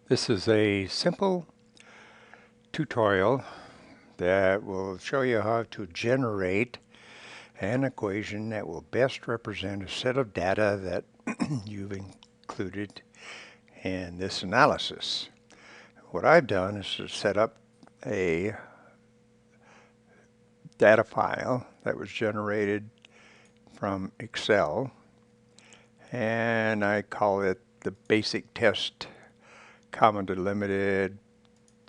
This is a simple tutorial that will show you how to generate an equation that will best represent a set of data that you've included in this analysis. What I've done is to set up a data file that was generated from Excel, and I call it the basic test common delimited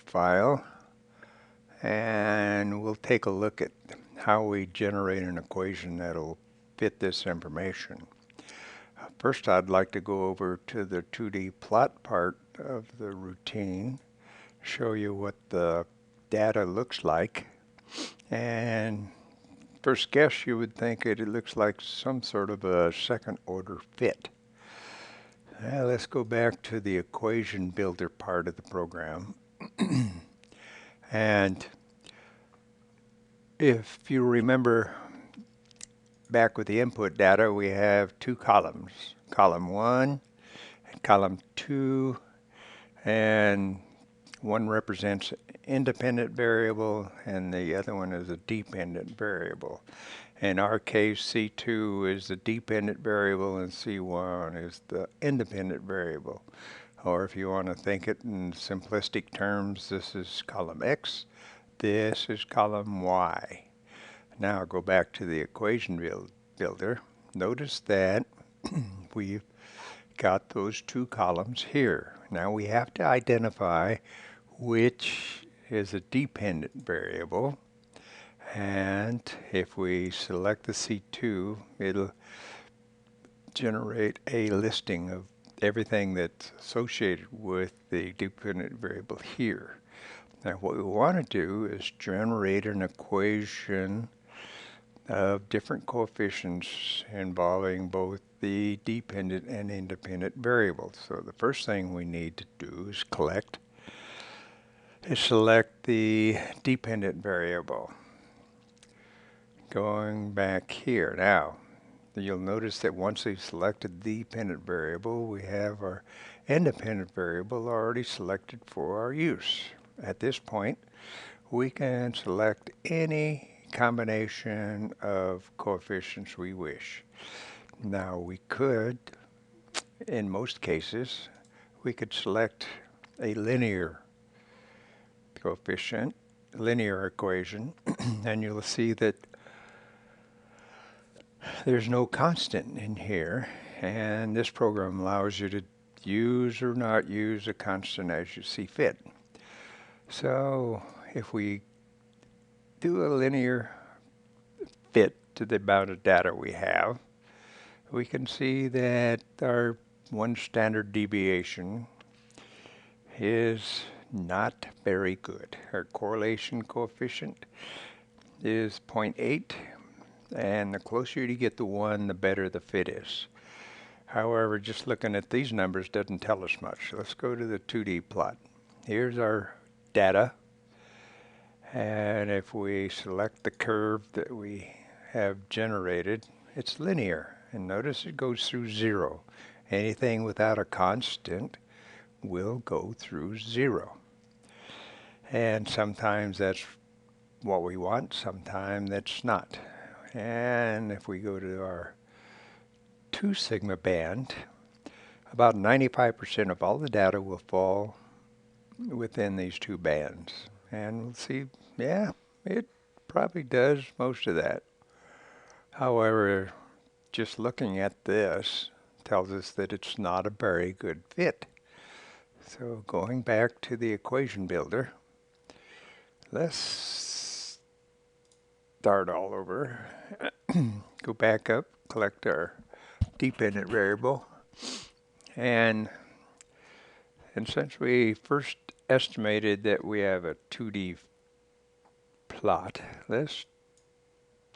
file, and we'll take a look at how we generate an equation that'll fit this information. First, I'd like to go over to the 2D plot part of the routine, show you what the data looks like, and first guess you would think it looks like some sort of a second order fit. Now let's go back to the equation builder part of the program. And if you remember back with the input data, we have two columns, column 1 and column 2, and one represents independent variable and the other one is a dependent variable. In our case, C2 is the dependent variable and C1 is the independent variable. Or if you want to think it in simplistic terms, this is column X, this is column Y. Now go back to the equation builder. Notice that we've got those two columns here. Now we have to identify which is a dependent variable, and if we select the C2, it'll generate a listing of everything that's associated with the dependent variable here. Now what we want to do is generate an equation of different coefficients involving both the dependent and independent variables. So the first thing we need to do is select the dependent variable. Going back here now, you'll notice that once we've selected the dependent variable, we have our independent variable already selected for our use. At this point, we can select any combination of coefficients we wish. Now we could, in most cases, we could select a linear coefficient, linear equation, and you'll see that there's no constant in here, and this program allows you to use or not use a constant as you see fit. So if we do a linear fit to the amount of data we have, we can see that our one standard deviation is not very good. Our correlation coefficient is 0.8, and the closer you get to 1, the better the fit is. However, just looking at these numbers doesn't tell us much. Let's go to the 2D plot. Here's our data, and if we select the curve that we have generated, it's linear, and notice it goes through 0. Anything without a constant will go through 0. And sometimes that's what we want, sometimes that's not. And if we go to our 2 sigma band, about 95% of all the data will fall within these two bands. And we'll see, yeah, it probably does most of that. However, just looking at this tells us that it's not a very good fit. So going back to the equation builder, let's start all over. Go back up, collect our dependent variable, and since we first estimated that we have a 2D plot, let's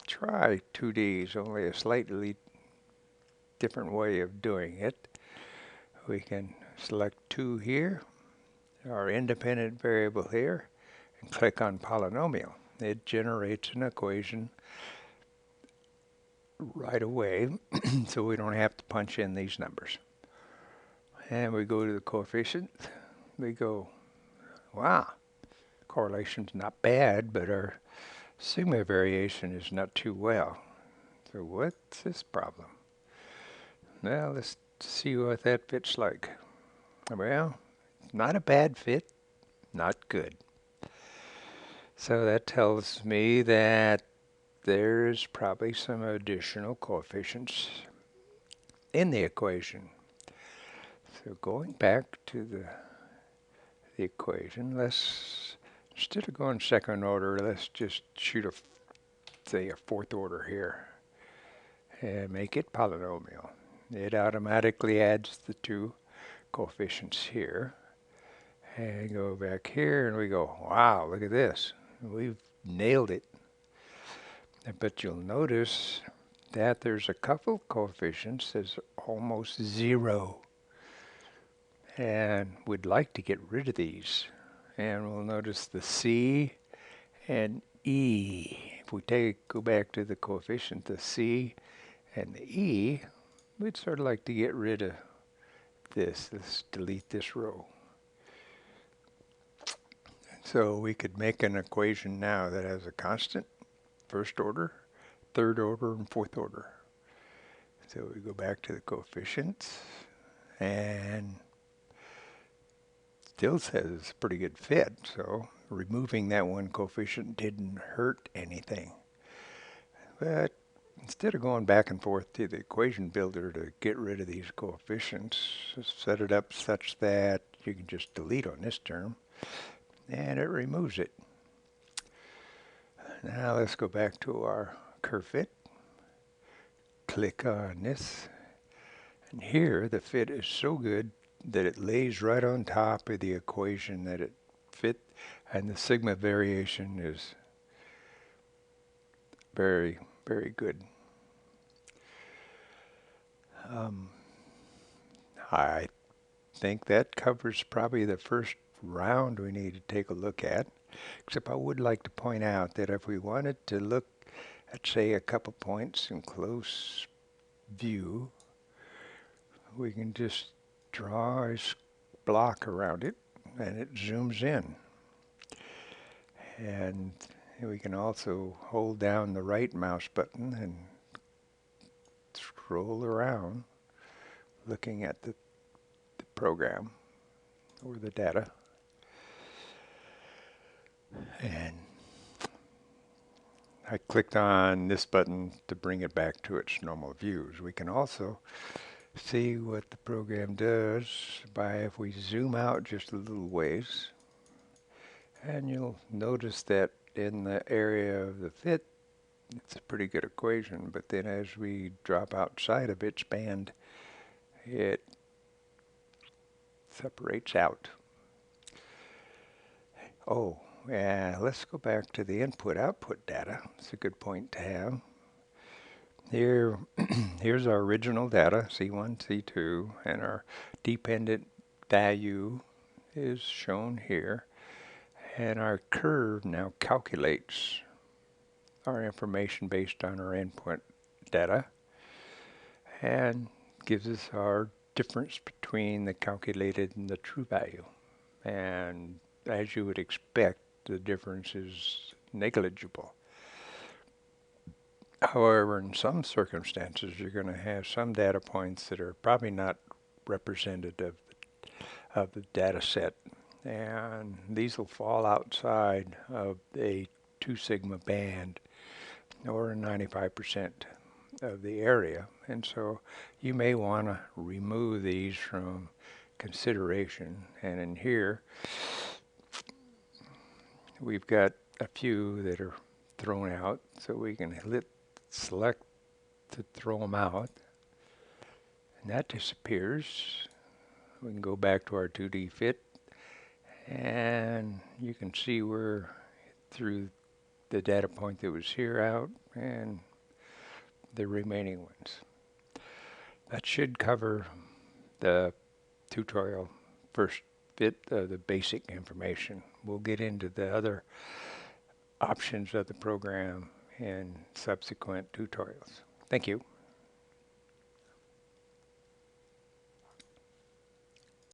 try 2Ds, only a slightly different way of doing it. We can select 2 here, our independent variable here, and click on polynomial. It generates an equation right away, so we don't have to punch in these numbers. And we go to the coefficient. we go, wow, correlation's not bad, but our sigma variation is not too well. So what's this problem? Well, let's see what that fit's like. Well, not a bad fit, not good. So that tells me that there's probably some additional coefficients in the equation. So going back to the equation, let's, instead of going second order, let's just shoot say a fourth order here and make it polynomial. It automatically adds the two coefficients here. And go back here and we go, wow, look at this. We've nailed it. But you'll notice that there's a couple coefficients that's almost zero. And we'd like to get rid of these. And we'll notice the C and E. If we go back to the coefficient, the C and the E, we'd sort of like to get rid of this. Let's delete this row. So we could make an equation now that has a constant, first order, third order, and fourth order. So we go back to the coefficients, and still says it's a pretty good fit, so removing that one coefficient didn't hurt anything. But instead of going back and forth to the equation builder to get rid of these coefficients, set it up such that you can just delete on this term, and it removes it. Now let's go back to our curve fit. Click on this. And here the fit is so good that it lays right on top of the equation that it fit, and the sigma variation is very, very good. I think that covers probably the first round we need to take a look at, except I would like to point out that if we wanted to look at, say, a couple points in close view, we can just draw a block around it and it zooms in. And we can also hold down the right mouse button and scroll around looking at the program or the data. And I clicked on this button to bring it back to its normal views. We can also see what the program does by if we zoom out just a little ways, and you'll notice that in the area of the fit it's a pretty good equation, but then as we drop outside of its band it separates out. Oh, yeah, let's go back to the input-output data. It's a good point to have. Here, here's our original data, C1, C2, and our dependent value is shown here. And our curve now calculates our information based on our input data and gives us our difference between the calculated and the true value. And as you would expect, the difference is negligible. However, in some circumstances, you're going to have some data points that are probably not representative of the data set. And these will fall outside of a 2 sigma band or 95% of the area. And so you may want to remove these from consideration. And in here, we've got a few that are thrown out, so we can select to throw them out. And that disappears. We can go back to our 2D fit, and you can see we're through the data point that was here out and the remaining ones. That should cover the tutorial first bit of the basic information. We'll get into the other options of the program in subsequent tutorials. Thank you.